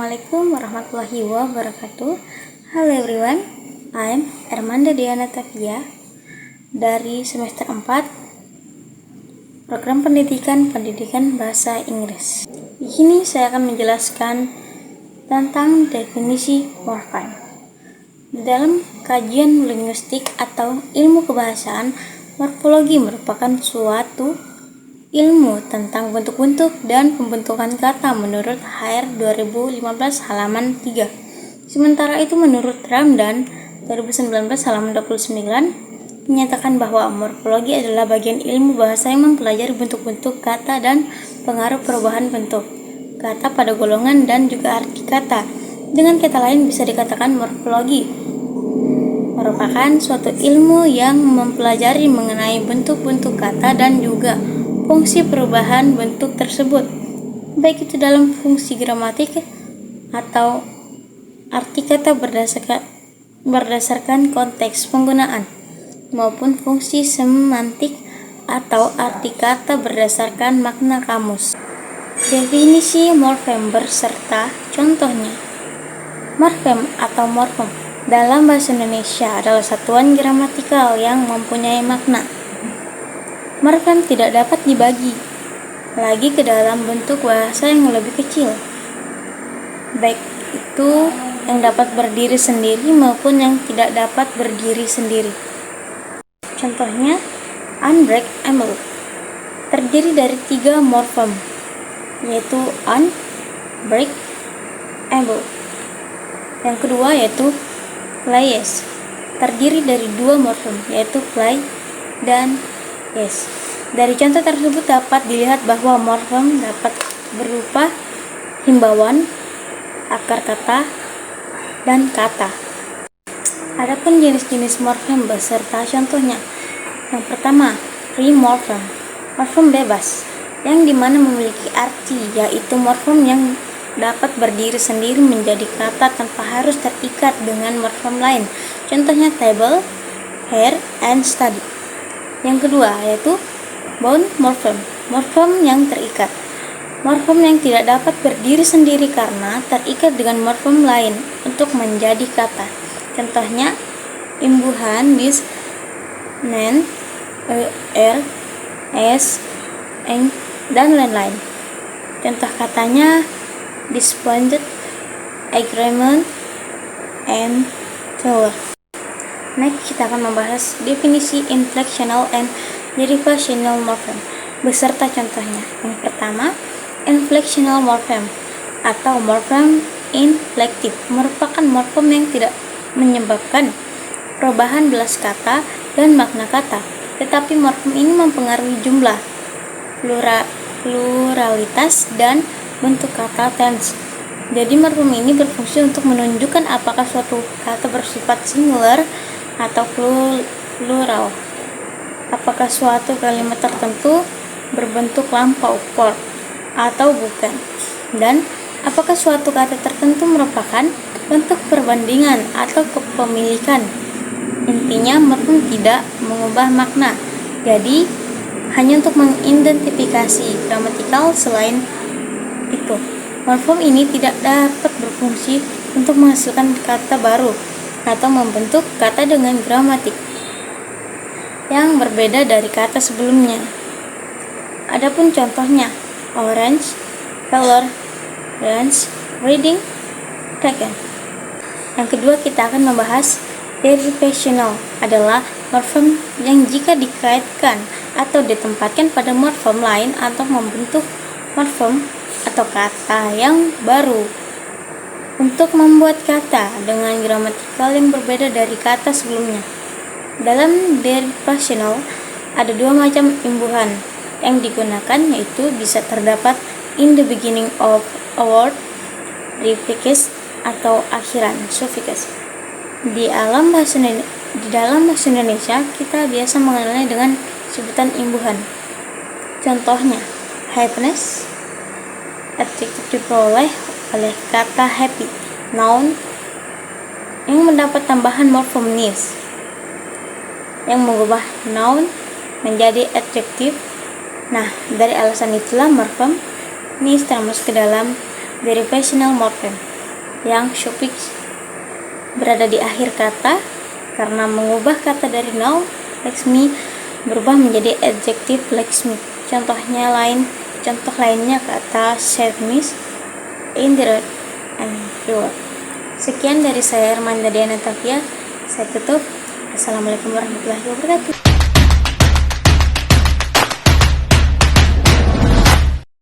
Assalamualaikum warahmatullahi wabarakatuh. Hello everyone, I'm Ermanda Diana Tavia dari semester 4 Program Pendidikan Bahasa Inggris. Di sini saya akan menjelaskan tentang definisi morfem. Di dalam kajian linguistik atau ilmu kebahasaan, morfologi merupakan suatu ilmu tentang bentuk-bentuk dan pembentukan kata menurut HR 2015 halaman 3. Sementara itu menurut Ramdan 2019 halaman 29 menyatakan bahwa morfologi adalah bagian ilmu bahasa yang mempelajari bentuk-bentuk kata dan pengaruh perubahan bentuk kata pada golongan dan juga arti kata. Dengan kata lain bisa dikatakan morfologi merupakan suatu ilmu yang mempelajari mengenai bentuk-bentuk kata dan juga fungsi perubahan bentuk tersebut, baik itu dalam fungsi gramatik atau arti kata berdasarkan konteks penggunaan, maupun fungsi semantik atau arti kata berdasarkan makna kamus. Definisi morfem berserta contohnya. Morfem atau morfem dalam bahasa Indonesia adalah satuan gramatikal yang mempunyai makna. Morfem tidak dapat dibagi lagi ke dalam bentuk bahasa yang lebih kecil, baik itu yang dapat berdiri sendiri maupun yang tidak dapat berdiri sendiri. Contohnya, unbreakable terdiri dari 3 morfem, yaitu un, break, able. Yang kedua yaitu plays, terdiri dari 2 morfem, yaitu play dan yes. Dari contoh tersebut dapat dilihat bahwa morfem dapat berupa himbauan, akar kata, dan kata. Adapun jenis-jenis morfem beserta contohnya. Yang pertama, free morfem, morfem bebas, yang dimana memiliki arti, yaitu morfem yang dapat berdiri sendiri menjadi kata tanpa harus terikat dengan morfem lain. Contohnya table, hair, and study. Yang kedua yaitu bound morfem, morfem yang terikat, morfem yang tidak dapat berdiri sendiri karena terikat dengan morfem lain untuk menjadi kata. Contohnya imbuhan, bis, nen, er, es, eng, dan lain-lain. Contoh katanya disappointed, agreement, and tower. Next, kita akan membahas definisi inflectional and derivational morphem beserta contohnya. Yang pertama, inflectional morphem atau morphem inflective merupakan morfem yang tidak menyebabkan perubahan belas kata dan makna kata, tetapi morfem ini mempengaruhi jumlah, pluralitas, dan bentuk kata tense. Jadi morfem ini berfungsi untuk menunjukkan apakah suatu kata bersifat singular atau plural, apakah suatu kalimat tertentu berbentuk lampau verb atau bukan, dan apakah suatu kata tertentu merupakan bentuk perbandingan atau kepemilikan. Intinya morfem tidak mengubah makna, jadi hanya untuk mengidentifikasi gramatikal. Selain itu, morfem ini tidak dapat berfungsi untuk menghasilkan kata baru atau membentuk kata dengan gramatik yang berbeda dari kata sebelumnya. Adapun contohnya, orange, color, dance, reading, taken. Yang kedua kita akan membahas derivational, adalah morfem yang jika dikaitkan atau ditempatkan pada morfem lain atau membentuk morfem atau kata yang baru untuk membuat kata dengan gramatikal yang berbeda dari kata sebelumnya. Dalam derivational ada 2 macam imbuhan yang digunakan, yaitu bisa terdapat in the beginning of a word, prefix, atau akhiran, suffix. Di dalam bahasa Indonesia kita biasa mengenalnya dengan sebutan imbuhan. Contohnya, happiness, adjektif diperoleh oleh kata happy, noun yang mendapat tambahan morfem nis yang mengubah noun menjadi adjektif. Nah, dari alasan itulah morfem nis termasuk ke dalam derivational morphem. yang suffix berada di akhir kata karena mengubah kata dari noun Laksmi berubah menjadi adjektif Laksmi. Contoh lainnya kata Shermis in the road and reward. Sekian dari saya Armanda Diana Tavia. Saya tutup. Assalamualaikum warahmatullahi wabarakatuh.